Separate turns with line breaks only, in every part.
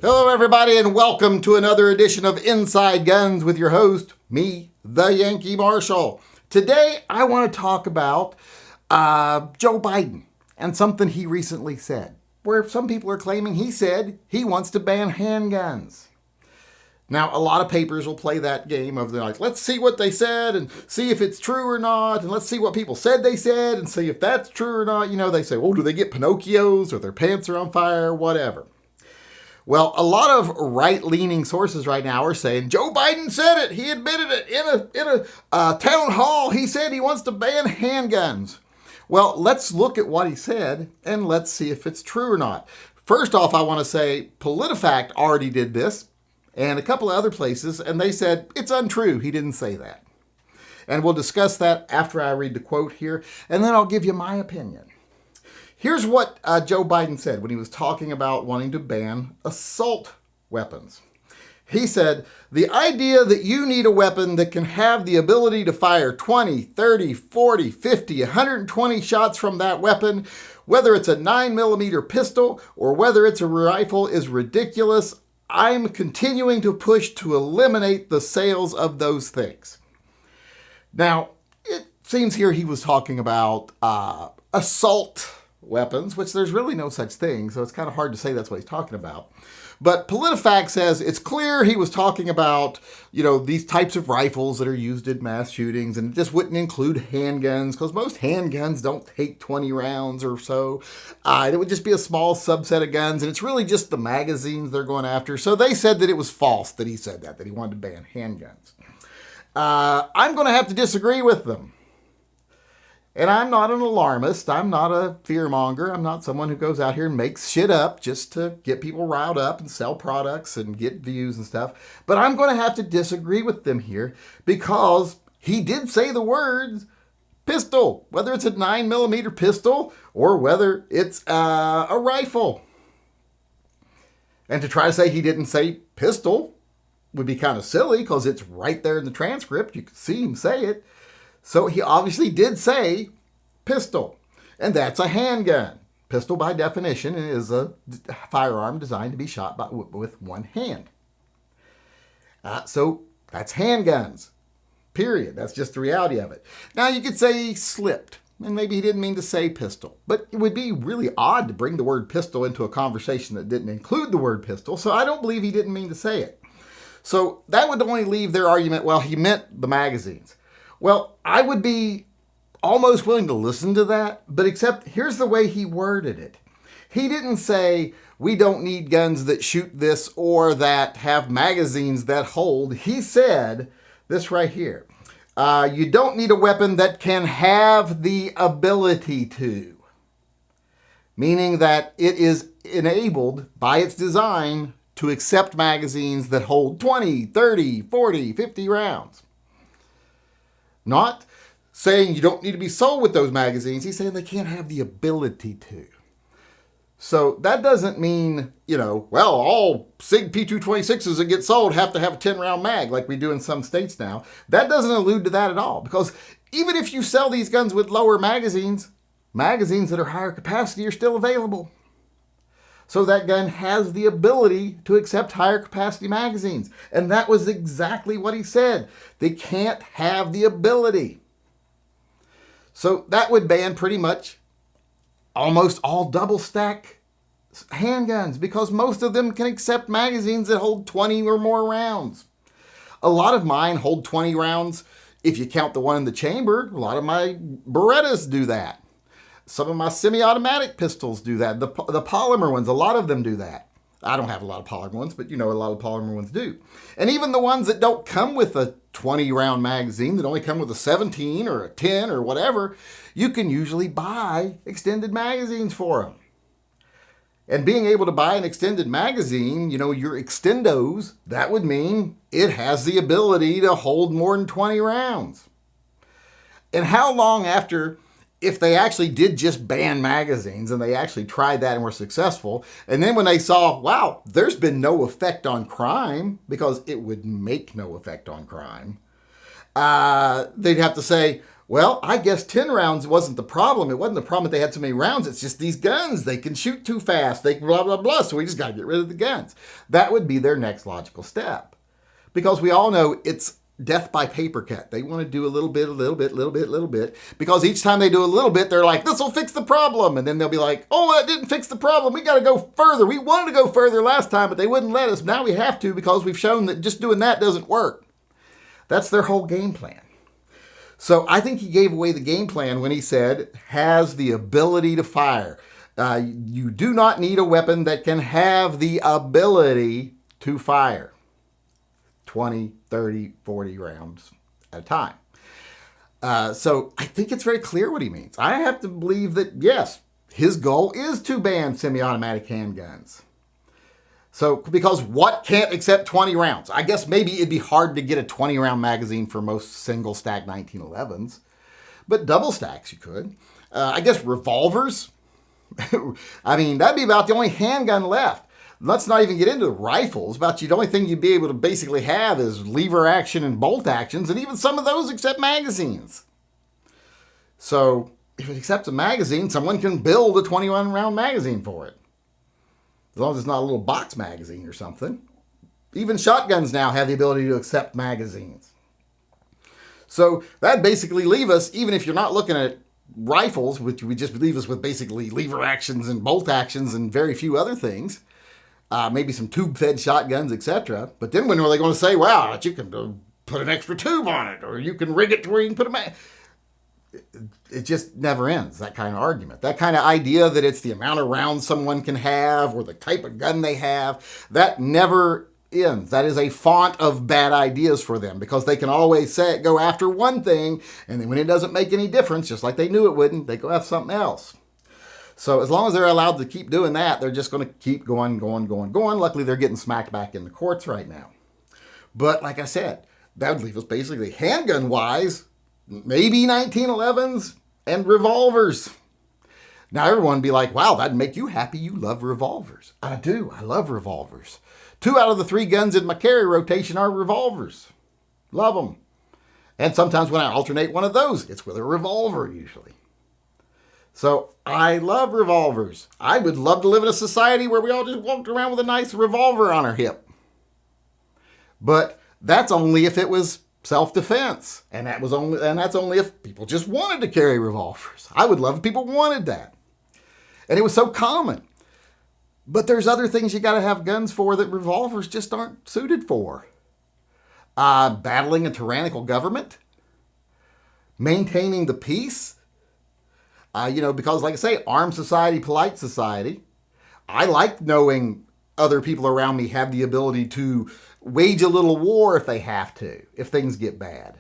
Hello, everybody, and welcome to another edition of Inside Guns with your host, me, the Yankee Marshal. Today, I want to talk about Joe Biden and something he recently said, where some people are claiming he said he wants to ban handguns. Now, a lot of papers will play that game of like, let's see what they said and see if it's true or not, and let's see what people said they said and see if that's true or not. You know, they say, well, do they get Pinocchios or their pants are on fire, whatever. Well, a lot of right-leaning sources right now are saying Joe Biden said it. He admitted it in a town hall. He said he wants to ban handguns. Well, let's look at what he said and let's see if it's true or not. First off, I want to say PolitiFact already did this and a couple of other places, and they said it's untrue. He didn't say that. And we'll discuss that after I read the quote here, and then I'll give you my opinion. Here's what Joe Biden said when he was talking about wanting to ban assault weapons. He said, the idea that you need a weapon that can have the ability to fire 20, 30, 40, 50, 120 shots from that weapon, whether it's a 9mm pistol or whether it's a rifle, is ridiculous. I'm continuing to push to eliminate the sales of those things. Now, it seems here he was talking about assault weapons, which there's really no such thing, so it's kind of hard to say that's what he's talking about. But PolitiFact says it's clear he was talking about, these types of rifles that are used in mass shootings, and it just wouldn't include handguns, because most handguns don't take 20 rounds or so. It would just be a small subset of guns, and it's really just the magazines they're going after. So they said that it was false that he said that he wanted to ban handguns. I'm going to have to disagree with them. And I'm not an alarmist. I'm not a fearmonger. I'm not someone who goes out here and makes shit up just to get people riled up and sell products and get views and stuff. But I'm going to have to disagree with them here because he did say the words pistol, whether it's a 9mm pistol or whether it's a rifle. And to try to say he didn't say pistol would be kind of silly because it's right there in the transcript. You can see him say it. So he obviously did say pistol, and that's a handgun. Pistol, by definition, is a firearm designed to be shot with one hand. So that's handguns, period. That's just the reality of it. Now, you could say he slipped, and maybe he didn't mean to say pistol, but it would be really odd to bring the word pistol into a conversation that didn't include the word pistol, so I don't believe he didn't mean to say it. So that would only leave their argument, well, he meant the magazines. Well, I would be almost willing to listen to that, but except here's the way he worded it. He didn't say, we don't need guns that shoot this or that have magazines that hold. He said this right here. You don't need a weapon that can have the ability to. Meaning that it is enabled by its design to accept magazines that hold 20, 30, 40, 50 rounds. Not saying you don't need to be sold with those magazines. He's saying they can't have the ability to. So that doesn't mean, all SIG P226s that get sold have to have a 10-round mag like we do in some states now. That doesn't allude to that at all. Because even if you sell these guns with lower magazines that are higher capacity are still available. So that gun has the ability to accept higher capacity magazines. And that was exactly what he said. They can't have the ability. So that would ban pretty much almost all double stack handguns because most of them can accept magazines that hold 20 or more rounds. A lot of mine hold 20 rounds if you count the one in the chamber. A lot of my Berettas do that. Some of my semi-automatic pistols do that. The polymer ones, a lot of them do that. I don't have a lot of polymer ones, but a lot of polymer ones do. And even the ones that don't come with a 20-round magazine, that only come with a 17 or a 10 or whatever, you can usually buy extended magazines for them. And being able to buy an extended magazine, your extendos, that would mean it has the ability to hold more than 20 rounds. And how long after, if they actually did just ban magazines and they actually tried that and were successful, and then when they saw, wow, there's been no effect on crime, because it would make no effect on crime, they'd have to say, Well, I guess 10 rounds wasn't the problem. It wasn't the problem that they had so many rounds. It's just these guns. They can shoot too fast. They blah, blah, blah. So we just got to get rid of the guns. That would be their next logical step. Because we all know it's death by paper cut. They want to do a little bit, a little bit, little bit, little bit. Because each time they do a little bit, they're like, this will fix the problem. And then they'll be like, oh, that didn't fix the problem. We got to go further. We wanted to go further last time, but they wouldn't let us. Now we have to because we've shown that just doing that doesn't work. That's their whole game plan. So I think he gave away the game plan when he said, has the ability to fire. You do not need a weapon that can have the ability to fire 20, 30, 40 rounds at a time. So I think it's very clear what he means. I have to believe that, yes, his goal is to ban semi-automatic handguns. So, because what can't accept 20 rounds? I guess maybe it'd be hard to get a 20-round magazine for most single-stack 1911s. But double stacks you could. I guess revolvers. I mean, that'd be about the only handgun left. Let's not even get into rifles. The only thing you'd be able to basically have is lever action and bolt actions, and even some of those accept magazines. So, if it accepts a magazine, someone can build a 21-round magazine for it. As long as it's not a little box magazine or something. Even shotguns now have the ability to accept magazines. So that basically leaves us, even if you're not looking at rifles, which would just leave us with basically lever actions and bolt actions and very few other things, maybe some tube-fed shotguns, etc. But then when are they going to say, wow, you can put an extra tube on it, or you can rig it to where you can put a it just never ends, that kind of argument. That kind of idea that it's the amount of rounds someone can have or the type of gun they have, that never ends. That is a font of bad ideas for them because they can always go after one thing, and then when it doesn't make any difference, just like they knew it wouldn't, they go after something else. So as long as they're allowed to keep doing that, they're just going to keep going. Luckily, they're getting smacked back in the courts right now. But like I said, that would leave us basically handgun-wise, maybe 1911s and revolvers. Now everyone would be like, wow, that'd make you happy. You love revolvers. I do. I love revolvers. 2 out of the 3 guns in my carry rotation are revolvers. Love them. And sometimes when I alternate one of those, it's with a revolver usually. So I love revolvers. I would love to live in a society where we all just walked around with a nice revolver on our hip. But that's only if it was self-defense. And that's only if people just wanted to carry revolvers. I would love if people wanted that. And it was so common. But there's other things you got to have guns for that revolvers just aren't suited for. Battling a tyrannical government. Maintaining the peace. Because like I say, armed society, polite society. I like knowing other people around me have the ability to wage a little war if they have to, if things get bad.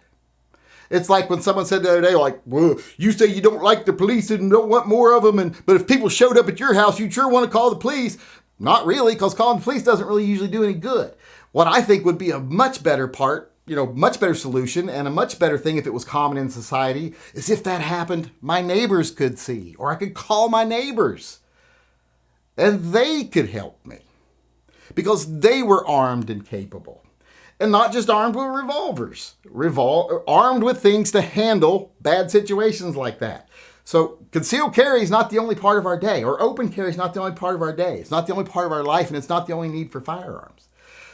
It's like when someone said the other day, like, well, you say you don't like the police and don't want more of them, but if people showed up at your house, you'd sure want to call the police. Not really, because calling the police doesn't really usually do any good. What I think would be a much better much better solution and a much better thing if it was common in society is if that happened, my neighbors could see, or I could call my neighbors and they could help me because they were armed and capable. And not just armed with revolvers, armed with things to handle bad situations like that. So concealed carry is not the only part of our day, or open carry is not the only part of our day. It's not the only part of our life, and it's not the only need for firearms.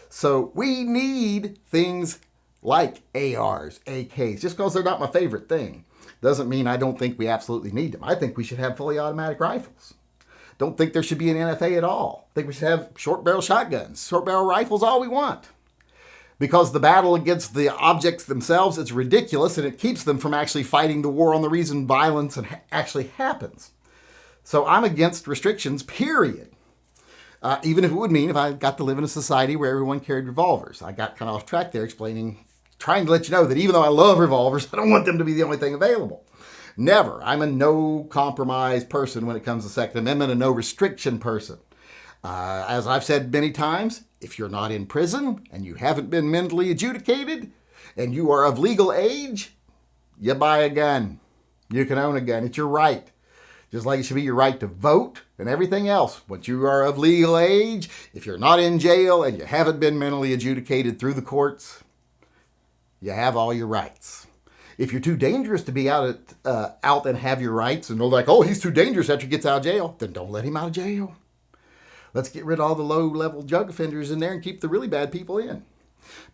So we need things like ARs, AKs. Just because they're not my favorite thing doesn't mean I don't think we absolutely need them. I think we should have fully automatic rifles. Don't think there should be an NFA at all. I think we should have short barrel shotguns, short barrel rifles, all we want. Because the battle against the objects themselves is ridiculous, and it keeps them from actually fighting the war on the reason violence actually happens. So I'm against restrictions, period. Even if it would mean if I got to live in a society where everyone carried revolvers. I got kind of off track there trying to let you know that even though I love revolvers, I don't want them to be the only thing available. Never. I'm a no compromise person when it comes to Second Amendment, a no restriction person. As I've said many times, if you're not in prison and you haven't been mentally adjudicated and you are of legal age, you buy a gun. You can own a gun. It's your right. Just like it should be your right to vote and everything else. Once you are of legal age, if you're not in jail and you haven't been mentally adjudicated through the courts, you have all your rights. If you're too dangerous to be out and have your rights, and they're like, oh, he's too dangerous after he gets out of jail, then don't let him out of jail. Let's get rid of all the low-level drug offenders in there and keep the really bad people in.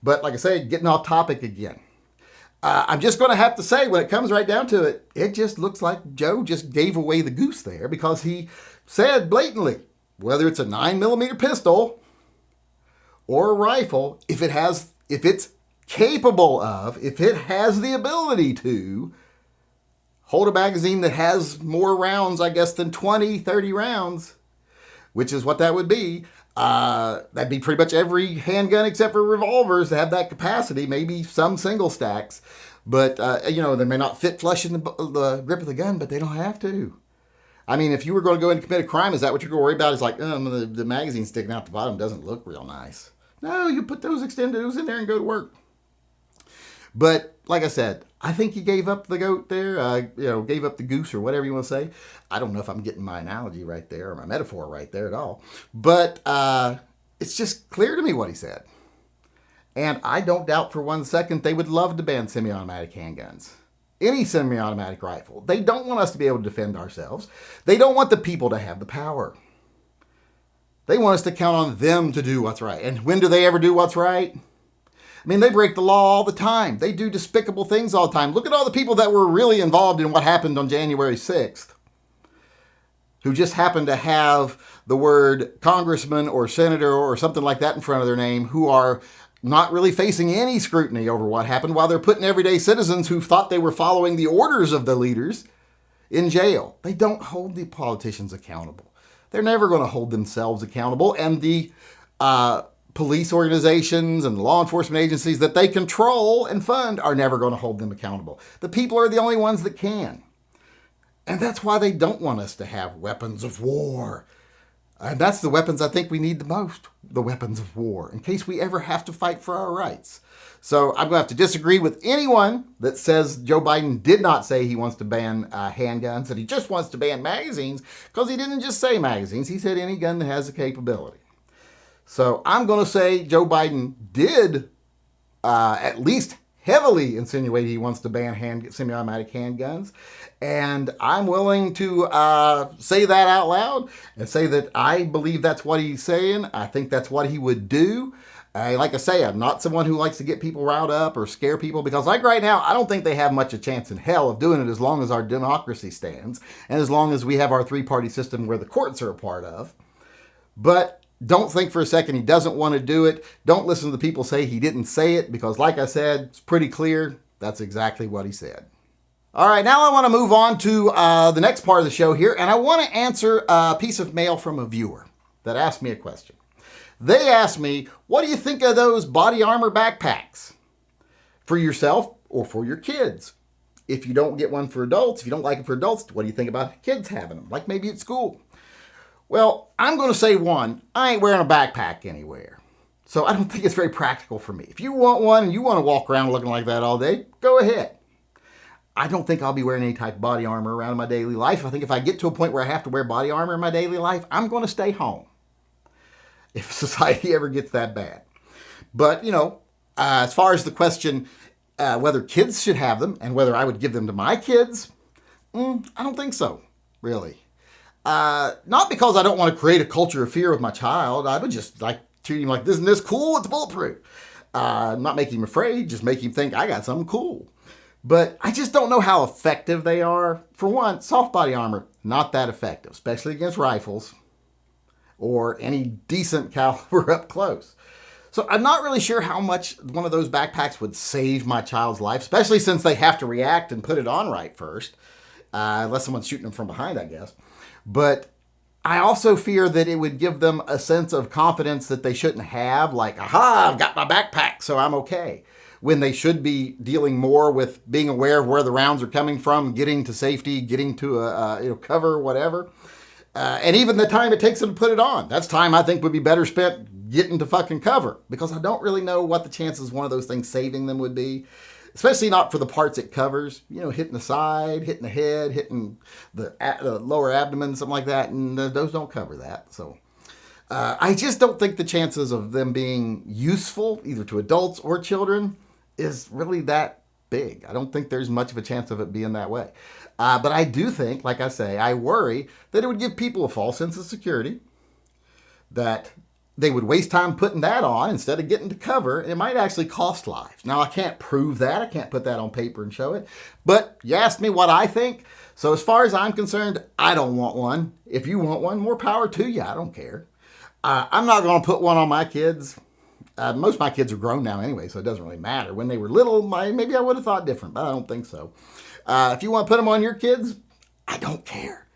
But like I say, getting off topic again. I'm just going to have to say, when it comes right down to it, it just looks like Joe just gave away the goose there, because he said blatantly, whether it's a 9mm pistol or a rifle, if it's capable of, if it has the ability to hold a magazine that has more rounds, I guess, than 20, 30 rounds, which is what that would be. That'd be pretty much every handgun except for revolvers to have that capacity, maybe some single stacks. But, they may not fit flush in the grip of the gun, but they don't have to. I mean, if you were going to go in and commit a crime, is that what you're going to worry about? Is like, the magazine sticking out the bottom doesn't look real nice. No, you put those extendos in there and go to work. But like I said, I think he gave up the goat there, gave up the goose or whatever you want to say. I don't know if I'm getting my analogy right there or my metaphor right there at all. But it's just clear to me what he said. And I don't doubt for 1 second they would love to ban semi-automatic handguns. Any semi-automatic rifle. They don't want us to be able to defend ourselves. They don't want the people to have the power. They want us to count on them to do what's right. And when do they ever do what's right? I mean, they break the law all the time. They do despicable things all the time. Look at all the people that were really involved in what happened on January 6th, who just happened to have the word congressman or senator or something like that in front of their name, who are not really facing any scrutiny over what happened, while they're putting everyday citizens who thought they were following the orders of the leaders in jail. They don't hold the politicians accountable. They're never going to hold themselves accountable. And the police organizations and law enforcement agencies that they control and fund are never going to hold them accountable. The people are the only ones that can. And that's why they don't want us to have weapons of war. And that's the weapons I think we need the most, the weapons of war, in case we ever have to fight for our rights. So I'm going to have to disagree with anyone that says Joe Biden did not say he wants to ban handguns, that he just wants to ban magazines, because he didn't just say magazines. He said any gun that has the capability. So I'm going to say Joe Biden did at least heavily insinuate he wants to ban semi-automatic handguns. And I'm willing to say that out loud and say that I believe that's what he's saying. I think that's what he would do. Like I say, I'm not someone who likes to get people riled up or scare people, because like right now, I don't think they have much a chance in hell of doing it as long as our democracy stands and as long as we have our three-party system where the courts are a part of. But don't think for a second he doesn't want to do it. Don't listen to the people say he didn't say it, because like I said, it's pretty clear that's exactly what he said. All right, now I want to move on to the next part of the show here, and I want to answer a piece of mail from a viewer that asked me a question. They asked me, what do you think of those body armor backpacks for yourself or for your kids? If you don't get one for adults, if you don't like it for adults, what do you think about kids having them, like maybe at school? Well, I'm going to say one, I ain't wearing a backpack anywhere. So I don't think it's very practical for me. If you want one and you want to walk around looking like that all day, go ahead. I don't think I'll be wearing any type of body armor around in my daily life. I think if I get to a point where I have to wear body armor in my daily life, I'm going to stay home, if society ever gets that bad. But, as far as the question, whether kids should have them and whether I would give them to my kids, I don't think so, really. Not because I don't want to create a culture of fear with my child. I would just treat him like, isn't this cool? It's bulletproof. Not make him afraid, just make him think I got something cool. But I just don't know how effective they are. For one, soft body armor, not that effective, especially against rifles or any decent caliber up close. So I'm not really sure how much one of those backpacks would save my child's life, especially since they have to react and put it on right first, unless someone's shooting them from behind, I guess. But I also fear that it would give them a sense of confidence that they shouldn't have, like, aha, I've got my backpack, so I'm okay, when they should be dealing more with being aware of where the rounds are coming from, getting to safety, getting to a cover, whatever. And even the time it takes them to put it on. That's time I think would be better spent getting to fucking cover, because I don't really know what the chances one of those things saving them would be, especially not for the parts it covers, hitting the side, hitting the head, hitting the lower abdomen, something like that. And those don't cover that. So I just don't think the chances of them being useful either to adults or children is really that big. I don't think there's much of a chance of it being that way. But I do think, like I say, I worry that it would give people a false sense of security, that they would waste time putting that on instead of getting to cover, and it might actually cost lives. Now, I can't prove that. I can't put that on paper and show it. But you asked me what I think. So as far as I'm concerned, I don't want one. If you want one, more power to you. I don't care. I'm not going to put one on my kids. Most of my kids are grown now anyway, so it doesn't really matter. When they were little, maybe I would have thought different, but I don't think so. If you want to put them on your kids, I don't care.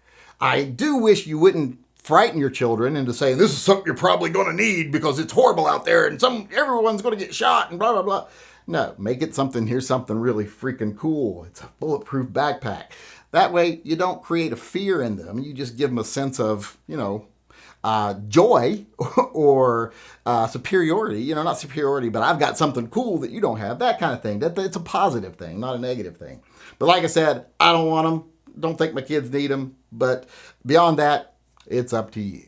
I do wish you wouldn't frighten your children into saying, this is something you're probably going to need because it's horrible out there and everyone's going to get shot and blah, blah, blah. No, make it something, here's something really freaking cool. It's a bulletproof backpack. That way you don't create a fear in them. You just give them a sense of, joy or superiority. Not superiority, but I've got something cool that you don't have, that kind of thing. It's a positive thing, not a negative thing. But like I said, I don't want them. Don't think my kids need them. But beyond that, it's up to you.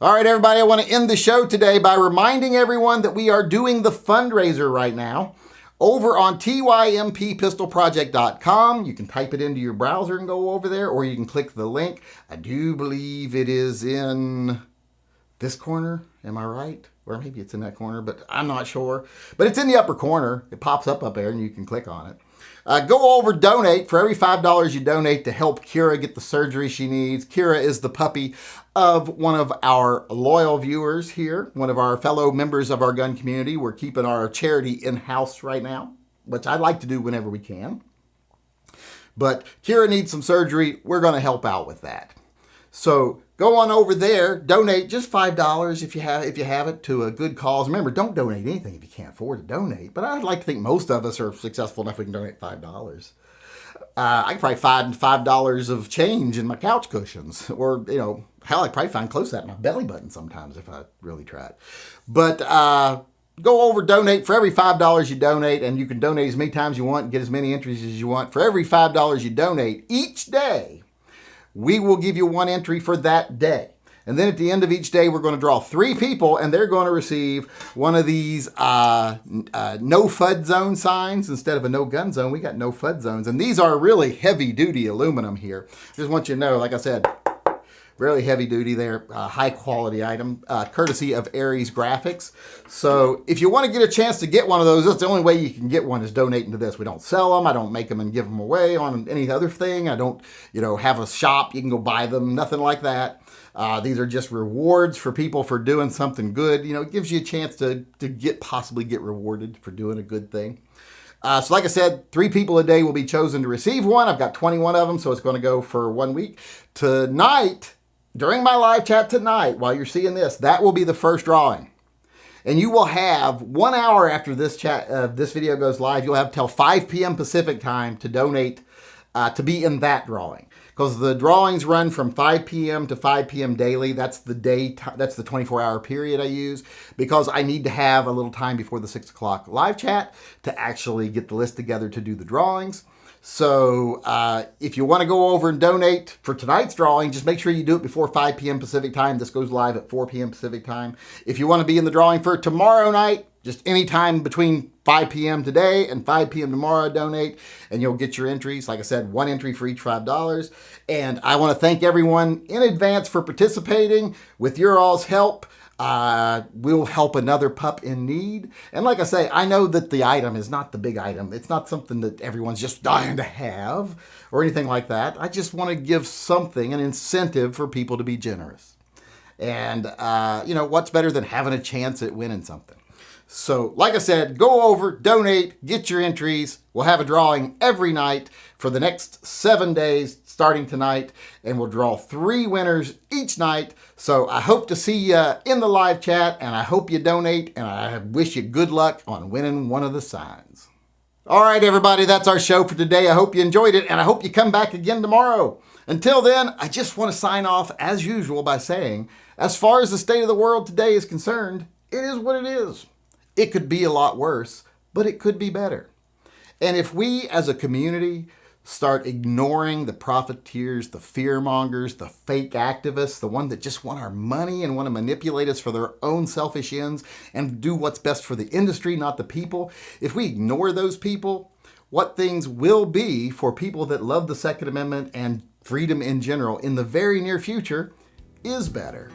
All right, everybody, I want to end the show today by reminding everyone that we are doing the fundraiser right now over on tympistolproject.com. You can type it into your browser and go over there, or you can click the link. I do believe it is in this corner. Am I right? Or maybe it's in that corner, but I'm not sure. But it's in the upper corner. It pops up there and you can click on it. Go over, donate. For every $5 you donate to help Kira get the surgery she needs. Kira is the puppy of one of our loyal viewers here, one of our fellow members of our gun community. We're keeping our charity in-house right now, which I like to do whenever we can. But Kira needs some surgery. We're going to help out with that. So go on over there, donate just $5 if you have it to a good cause. Remember, don't donate anything if you can't afford to donate. But I'd like to think most of us are successful enough we can donate $5. I could probably find $5 of change in my couch cushions, or hell, I probably find close to that in my belly button sometimes if I really tried. But go over, donate. For every $5 you donate, and you can donate as many times you want and get as many entries as you want. For every $5 you donate each day, we will give you one entry for that day. And then at the end of each day, we're going to draw 3 people, and they're going to receive one of these no FUD zone signs. Instead of a no gun zone, we got no FUD zones. And these are really heavy duty aluminum here. Just want you to know, like I said, really heavy duty there, high quality item, courtesy of Aries Graphics. So if you want to get a chance to get one of those, that's the only way you can get one, is donating to this. We don't sell them. I don't make them and give them away on any other thing. I don't, have a shop. You can go buy them, nothing like that. These are just rewards for people for doing something good. It gives you a chance to possibly get rewarded for doing a good thing. So like I said, 3 people a day will be chosen to receive one. I've got 21 of them, so it's going to go for 1 week. Tonight, during my live chat tonight, while you're seeing this, that will be the first drawing. And you will have 1 hour after this video goes live, you'll have till 5 p.m. Pacific time to donate to be in that drawing. Because the drawings run from 5 p.m. to 5 p.m. daily. That's the that's the 24-hour period I use, because I need to have a little time before the 6 o'clock live chat to actually get the list together to do the drawings. So if you want to go over and donate for tonight's drawing, just make sure you do it before 5 p.m. Pacific time. This goes live at 4 p.m. Pacific time. If you want to be in the drawing for tomorrow night, just any time between 5 p.m. today and 5 p.m. tomorrow, donate, and you'll get your entries. Like I said, 1 entry for each $5. And I want to thank everyone in advance for participating. With your all's help, we'll help another pup in need. And like I say, I know that the item is not the big item. It's not something that everyone's just dying to have or anything like that. I just want to give something, an incentive for people to be generous. And, what's better than having a chance at winning something? So, like I said, go over, donate, get your entries. We'll have a drawing every night for the next 7 days, starting tonight, and we'll draw 3 winners each night. So I hope to see you in the live chat, and I hope you donate, and I wish you good luck on winning one of the signs. All right, everybody, that's our show for today. I hope you enjoyed it, and I hope you come back again tomorrow. Until then, I just want to sign off, as usual, by saying, as far as the state of the world today is concerned, it is what it is. It could be a lot worse, but it could be better. And if we as a community start ignoring the profiteers, the fearmongers, the fake activists, the ones that just want our money and want to manipulate us for their own selfish ends and do what's best for the industry, not the people, if we ignore those people, what things will be for people that love the Second Amendment and freedom in general in the very near future is better.